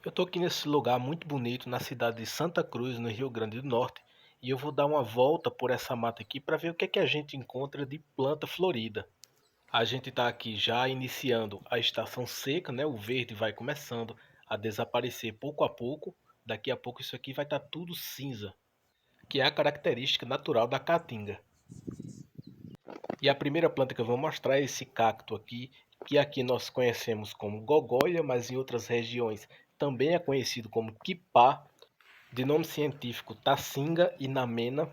Eu tô aqui nesse lugar muito bonito na cidade de Santa Cruz, no Rio Grande do Norte, e eu vou dar uma volta por essa mata aqui para ver o que é que a gente encontra de planta florida. A gente está aqui já iniciando a estação seca, né? O verde vai começando a desaparecer pouco a pouco. Daqui a pouco isso aqui vai estar tudo cinza, que é a característica natural da caatinga. E a primeira planta que eu vou mostrar é esse cacto aqui, que aqui nós conhecemos como gogóia, mas em outras regiões também é conhecido como quipá, de nome científico Tassinga inamena,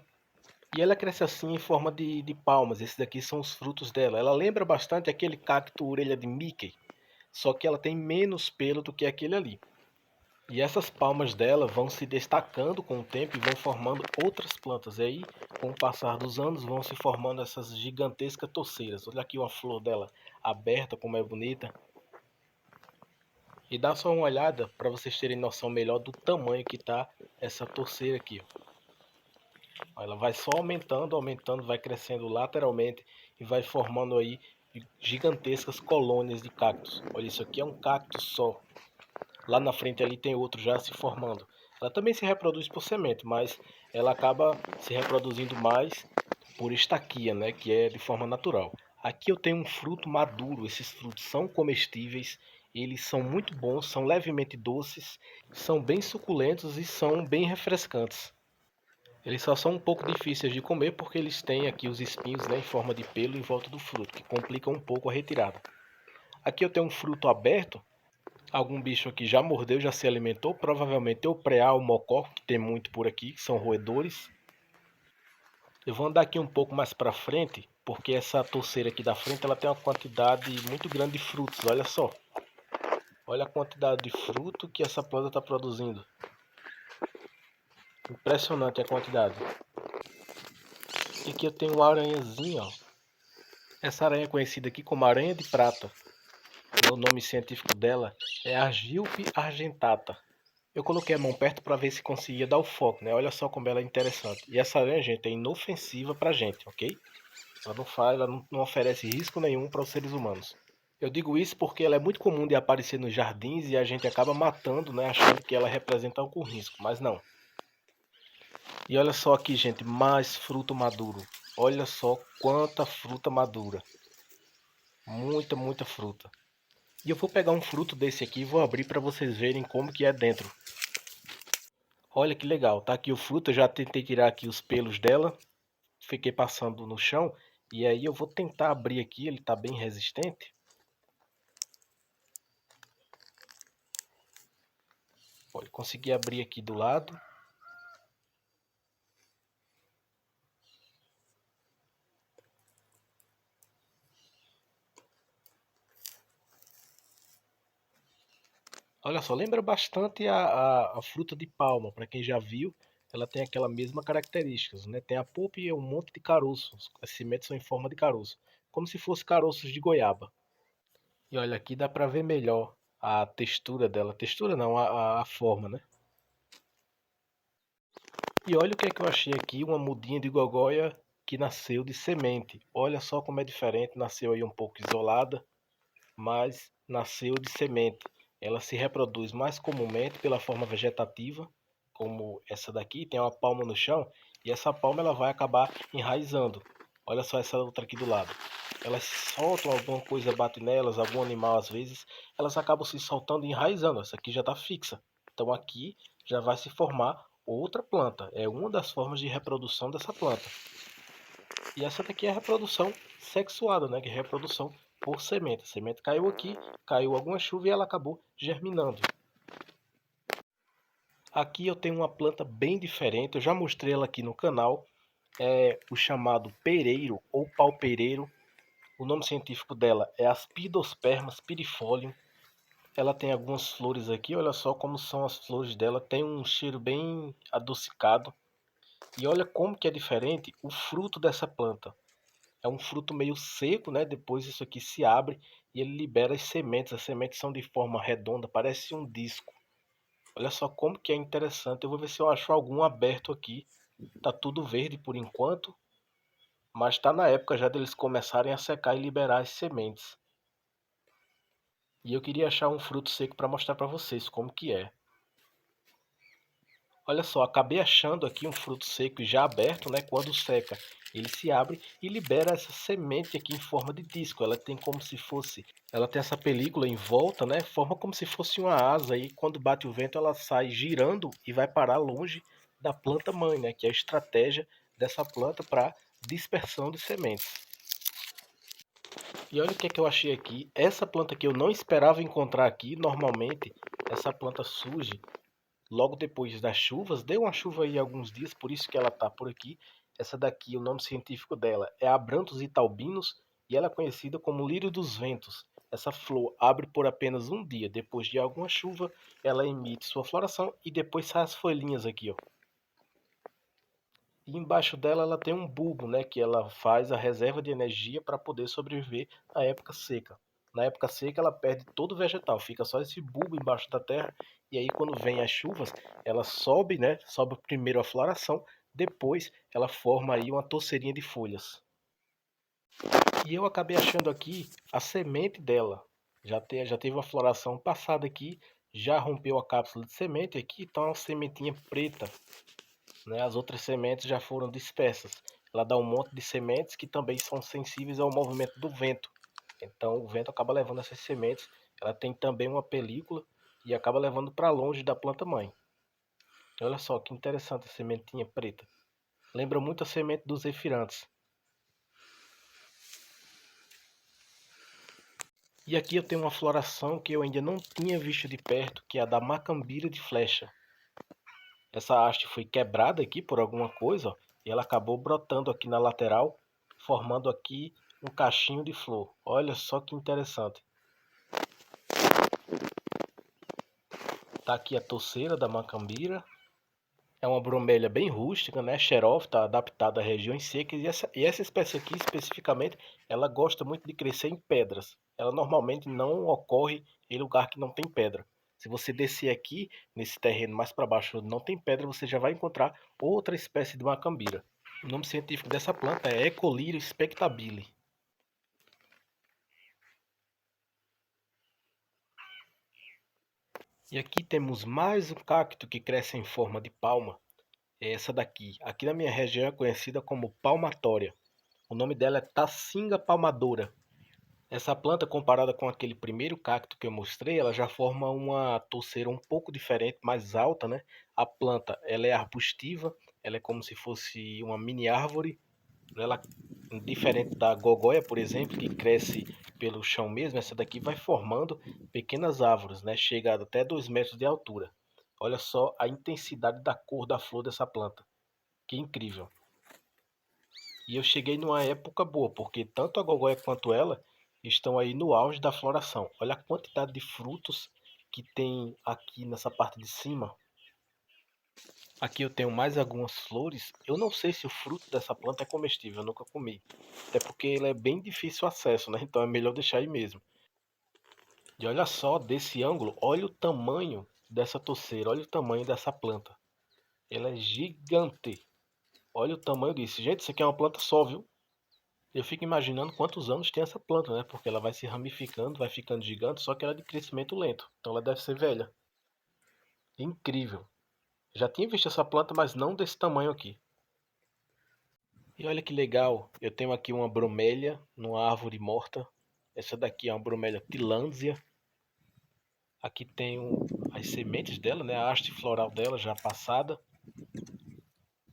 e ela cresce assim em forma de palmas. Esses daqui são os frutos dela. Ela lembra bastante aquele cacto orelha de Mickey, só que ela tem menos pelo do que aquele ali. E essas palmas dela vão se destacando com o tempo e vão formando outras plantas. E aí, com o passar dos anos, vão se formando essas gigantescas torceiras. Olha aqui uma flor dela aberta, como é bonita. E dá só uma olhada para vocês terem noção melhor do tamanho que está essa torceira aqui. Ela vai só aumentando, aumentando, vai crescendo lateralmente e vai formando aí gigantescas colônias de cactos. Olha, isso aqui é um cacto só. Lá na frente ali tem outro já se formando. Ela também se reproduz por semente, mas ela acaba se reproduzindo mais por estaquia, né, que é de forma natural. Aqui eu tenho um fruto maduro. Esses frutos são comestíveis, eles são muito bons, são levemente doces, são bem suculentos e são bem refrescantes. Eles só são um pouco difíceis de comer porque eles têm aqui os espinhos, né, em forma de pelo em volta do fruto, que complica um pouco a retirada. Aqui eu tenho um fruto aberto. Algum bicho aqui já mordeu, já se alimentou. Provavelmente é o preá, o mocó, que tem muito por aqui, que são roedores. Eu vou andar aqui um pouco mais para frente, porque essa torceira aqui da frente ela tem uma quantidade muito grande de frutos. Olha só. Olha a quantidade de fruto que essa planta está produzindo. Impressionante a quantidade. E aqui eu tenho uma aranhazinha, ó. Essa aranha é conhecida aqui como aranha de prata. O nome científico dela é Argilpe argentata. Eu coloquei a mão perto para ver se conseguia dar o foco, né? Olha só como ela é interessante. E essa aranha, gente, é inofensiva pra gente, ok? Ela não faz, ela não oferece risco nenhum para os seres humanos. Eu digo isso porque ela é muito comum de aparecer nos jardins e a gente acaba matando, né? Achando que ela representa algum risco, mas não. E olha só aqui, gente, mais fruto maduro. Olha só quanta fruta madura. Muita, muita fruta. E eu vou pegar um fruto desse aqui e vou abrir para vocês verem como que é dentro. Olha que legal, tá aqui o fruto, eu já tentei tirar aqui os pelos dela, fiquei passando no chão, e aí eu vou tentar abrir aqui, ele tá bem resistente. Olha, consegui abrir aqui do lado. Olha só, lembra bastante a fruta de palma, para quem já viu, ela tem aquela mesma característica, né? Tem a polpa e um monte de caroços, as sementes são em forma de caroço, como se fossem caroços de goiaba. E olha, aqui dá para ver melhor a textura dela, textura não, a forma, né? E olha o que é que eu achei aqui, uma mudinha de gogóia que nasceu de semente. Olha só como é diferente, nasceu aí um pouco isolada, mas nasceu de semente. Ela se reproduz mais comumente pela forma vegetativa, como essa daqui, tem uma palma no chão, e essa palma ela vai acabar enraizando. Olha só essa outra aqui do lado. Elas soltam alguma coisa, bate nelas, algum animal às vezes, elas acabam se soltando e enraizando. Essa aqui já está fixa. Então aqui já vai se formar outra planta. É uma das formas de reprodução dessa planta. E essa daqui é a reprodução sexuada, né? Que é a reprodução por semente. A semente caiu aqui, caiu alguma chuva e ela acabou germinando. Aqui eu tenho uma planta bem diferente, eu já mostrei ela aqui no canal. É o chamado pereiro ou pau-pereiro. O nome científico dela é Aspidosperma spirifolium. Ela tem algumas flores aqui, olha só como são as flores dela. Tem um cheiro bem adocicado. E olha como que é diferente o fruto dessa planta. É um fruto meio seco, né? Depois isso aqui se abre e ele libera as sementes. As sementes são de forma redonda, parece um disco. Olha só como que é interessante. Eu vou ver se eu acho algum aberto aqui. Tá tudo verde por enquanto, mas está na época já deles começarem a secar e liberar as sementes. E eu queria achar um fruto seco para mostrar para vocês como que é. Olha só, acabei achando aqui um fruto seco já aberto, né? Quando seca, ele se abre e libera essa semente aqui em forma de disco. Ela tem como se fosse, ela tem essa película em volta, né? Forma como se fosse uma asa e quando bate o vento ela sai girando e vai parar longe da planta mãe, né? Que é a estratégia dessa planta para dispersão de sementes. E olha o que é que eu achei aqui. Essa planta que eu não esperava encontrar aqui, normalmente essa planta surge logo depois das chuvas. Deu uma chuva aí alguns dias, por isso que ela está por aqui. Essa daqui, o nome científico dela é Abranthus italbinus e ela é conhecida como lírio dos ventos. Essa flor abre por apenas um dia. Depois de alguma chuva, ela emite sua floração e depois sai as folhinhas aqui, ó. E embaixo dela ela tem um bulbo, né, que ela faz a reserva de energia para poder sobreviver na época seca. Na época seca ela perde todo o vegetal, fica só esse bulbo embaixo da terra e aí quando vem as chuvas, ela sobe, né, sobe primeiro a floração, depois ela forma aí uma touceirinha de folhas. E eu acabei achando aqui a semente dela. Já teve uma floração passada aqui, já rompeu a cápsula de semente aqui, então é uma sementinha preta, né? As outras sementes já foram dispersas. Ela dá um monte de sementes que também são sensíveis ao movimento do vento. Então o vento acaba levando essas sementes. Ela tem também uma película e acaba levando para longe da planta mãe. Olha só que interessante a sementinha preta. Lembra muito a semente dos efirantes. E aqui eu tenho uma floração que eu ainda não tinha visto de perto, que é a da macambira de flecha. Essa haste foi quebrada aqui por alguma coisa, ó, e ela acabou brotando aqui na lateral, formando aqui um cachinho de flor. Olha só que interessante. Tá aqui a touceira da macambira. É uma bromélia bem rústica, né? Xerófita, adaptada a regiões secas. E essa espécie aqui, especificamente, ela gosta muito de crescer em pedras. Ela normalmente não ocorre em lugar que não tem pedra. Se você descer aqui, nesse terreno mais para baixo, onde não tem pedra, você já vai encontrar outra espécie de macambira. O nome científico dessa planta é Ecolírio spectabile. E aqui temos mais um cacto que cresce em forma de palma. É essa daqui. Aqui na minha região é conhecida como palmatória. O nome dela é Tacinga palmadora. Essa planta, comparada com aquele primeiro cacto que eu mostrei, ela já forma uma touceira um pouco diferente, mais alta, né? A planta, ela é arbustiva, ela é como se fosse uma mini árvore. Ela, diferente da gogóia, por exemplo, que cresce pelo chão mesmo, essa daqui vai formando pequenas árvores, né? Chega a até 2 metros de altura. Olha só a intensidade da cor da flor dessa planta. Que incrível. E eu cheguei numa época boa, porque tanto a gogóia quanto ela estão aí no auge da floração. Olha a quantidade de frutos que tem aqui nessa parte de cima. Aqui eu tenho mais algumas flores. Eu não sei se o fruto dessa planta é comestível, eu nunca comi. Até porque ele é bem difícil o acesso, né? Então é melhor deixar aí mesmo. E olha só, desse ângulo, olha o tamanho dessa touceira, olha o tamanho dessa planta. Ela é gigante. Olha o tamanho disso. Gente, isso aqui é uma planta só, viu? Eu fico imaginando quantos anos tem essa planta, né? Porque ela vai se ramificando, vai ficando gigante, só que ela é de crescimento lento. Então ela deve ser velha. Incrível. Já tinha visto essa planta, mas não desse tamanho aqui. E olha que legal, eu tenho aqui uma bromélia numa árvore morta. Essa daqui é uma bromélia tillandsia. Aqui tenho as sementes dela, né? A haste floral dela já passada.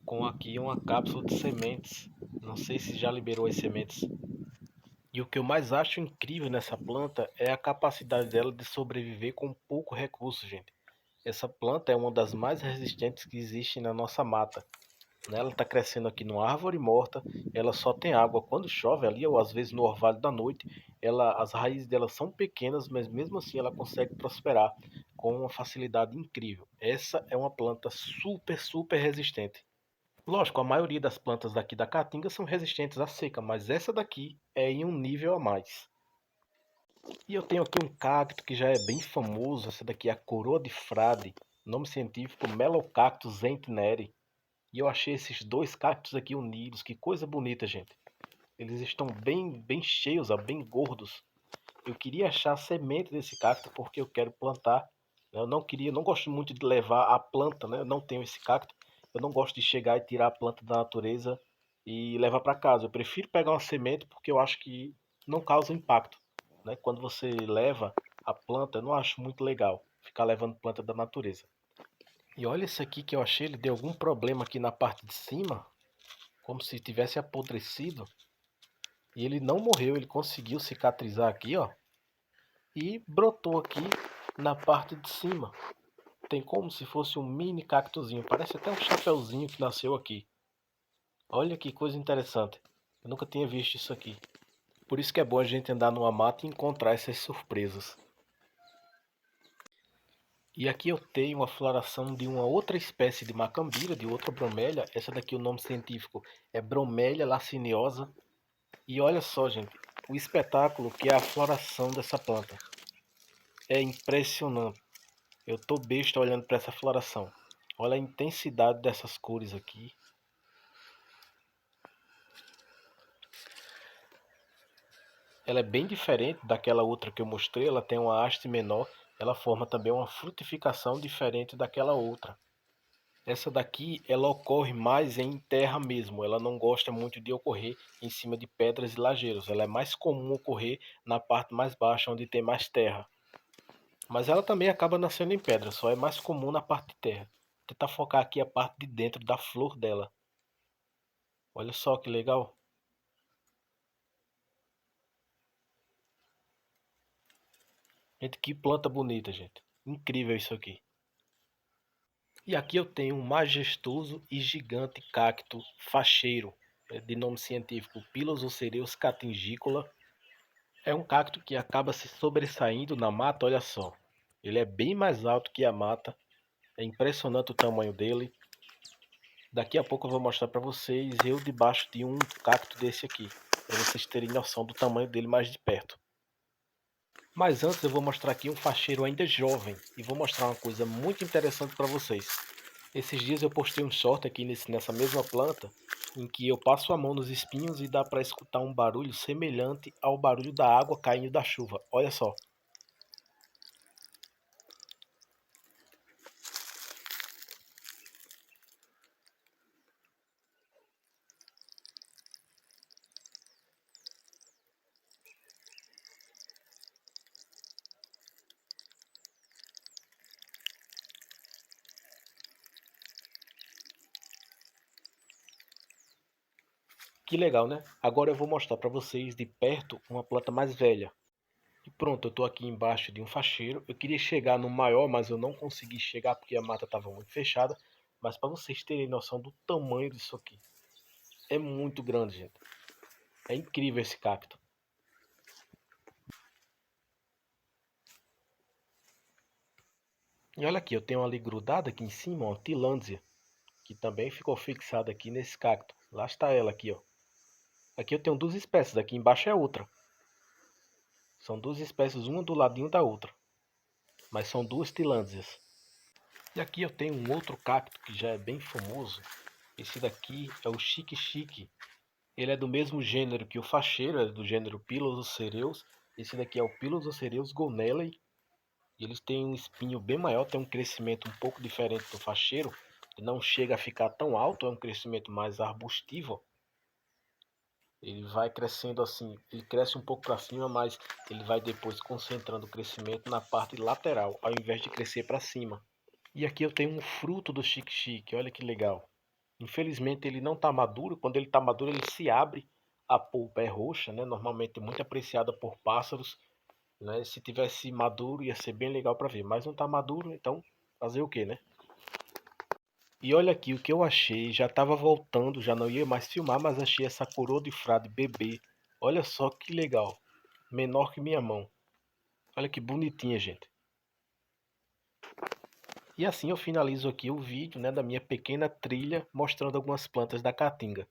Com aqui uma cápsula de sementes. Não sei se já liberou as sementes. E o que eu mais acho incrível nessa planta é a capacidade dela de sobreviver com pouco recurso, gente. Essa planta é uma das mais resistentes que existe na nossa mata, né? Ela está crescendo aqui numa árvore morta, ela só tem água quando chove ali, ou às vezes no orvalho da noite. As raízes dela são pequenas, mas mesmo assim ela consegue prosperar com uma facilidade incrível. Essa é uma planta super, super resistente. Lógico, a maioria das plantas daqui da Caatinga são resistentes à seca, mas essa daqui é em um nível a mais. E eu tenho aqui um cacto que já é bem famoso, essa daqui é a coroa de frade, nome científico Melocactus centenary. E eu achei esses dois cactos aqui unidos, que coisa bonita, gente. Eles estão bem cheios, bem gordos. Eu queria achar a semente desse cacto porque eu quero plantar Eu não gosto muito de levar a planta, né? Eu não tenho esse cacto. Eu não gosto de chegar e tirar a planta da natureza e levar para casa. Eu prefiro pegar uma semente porque eu acho que não causa impacto, né? Quando você leva a planta, eu não acho muito legal ficar levando planta da natureza. E olha esse aqui que eu achei, ele deu algum problema aqui na parte de cima, como se tivesse apodrecido. E ele não morreu, ele conseguiu cicatrizar aqui, ó. E brotou aqui na parte de cima. Tem como se fosse um mini cactozinho. Parece até um chapeuzinho que nasceu aqui. Olha que coisa interessante. Eu nunca tinha visto isso aqui. Por isso que é bom a gente andar numa mata e encontrar essas surpresas. E aqui eu tenho a floração de uma outra espécie de macambira, de outra bromélia. Essa daqui o nome científico é Bromélia laciniоsa. E olha só, gente, o espetáculo que é a floração dessa planta. É impressionante. Eu tô besta olhando para essa floração. Olha a intensidade dessas cores aqui. Ela é bem diferente daquela outra que eu mostrei. Ela tem uma haste menor. Ela forma também uma frutificação diferente daquela outra. Essa daqui, ela ocorre mais em terra mesmo. Ela não gosta muito de ocorrer em cima de pedras e lajeiros. Ela é mais comum ocorrer na parte mais baixa, onde tem mais terra. Mas ela também acaba nascendo em pedra, só é mais comum na parte de terra. Vou tentar focar aqui a parte de dentro da flor dela. Olha só que legal. Gente, que planta bonita, gente. Incrível isso aqui. E aqui eu tenho um majestoso e gigante cacto facheiro, de nome científico Pilosocereus catingicola. É um cacto que acaba se sobressaindo na mata, olha só. Ele é bem mais alto que a mata. É impressionante o tamanho dele. Daqui a pouco eu vou mostrar para vocês eu debaixo de um cacto desse aqui, para vocês terem noção do tamanho dele mais de perto. Mas antes eu vou mostrar aqui um facheiro ainda jovem e vou mostrar uma coisa muito interessante para vocês. Esses dias eu postei um short aqui nessa mesma planta, em que eu passo a mão nos espinhos e dá para escutar um barulho semelhante ao barulho da água caindo da chuva. Olha só. Que legal, né? Agora eu vou mostrar para vocês de perto uma planta mais velha. E pronto, eu estou aqui embaixo de um facheiro. Eu queria chegar no maior, mas eu não consegui chegar porque a mata estava muito fechada. Mas para vocês terem noção do tamanho disso aqui. É muito grande, gente. É incrível esse cacto. E olha aqui, eu tenho ali grudada aqui em cima, uma tillandsia, que também ficou fixada aqui nesse cacto. Lá está ela aqui, ó. Aqui eu tenho duas espécies, aqui embaixo é outra. São duas espécies, uma do ladinho da outra. Mas são duas tillandsias. E aqui eu tenho um outro cacto que já é bem famoso. Esse daqui é o chique-chique. Ele é do mesmo gênero que o facheiro, é do gênero Pilosocereus. Esse daqui é o Pilosocereus gonellei. Eles têm um espinho bem maior, tem um crescimento um pouco diferente do facheiro. Ele não chega a ficar tão alto, é um crescimento mais arbustivo. Ele vai crescendo assim, ele cresce um pouco para cima, mas ele vai depois concentrando o crescimento na parte lateral, ao invés de crescer para cima. E aqui eu tenho um fruto do chique-chique, olha que legal. Infelizmente ele não está maduro, quando ele está maduro ele se abre, a polpa é roxa, né? Normalmente muito apreciada por pássaros, né? Se tivesse maduro ia ser bem legal para ver, mas não está maduro, então fazer o que, né? E olha aqui o que eu achei, já estava voltando, já não ia mais filmar, mas achei essa coroa de frade bebê. Olha só que legal, menor que minha mão. Olha que bonitinha, gente. E assim eu finalizo aqui o vídeo, né, da minha pequena trilha mostrando algumas plantas da caatinga.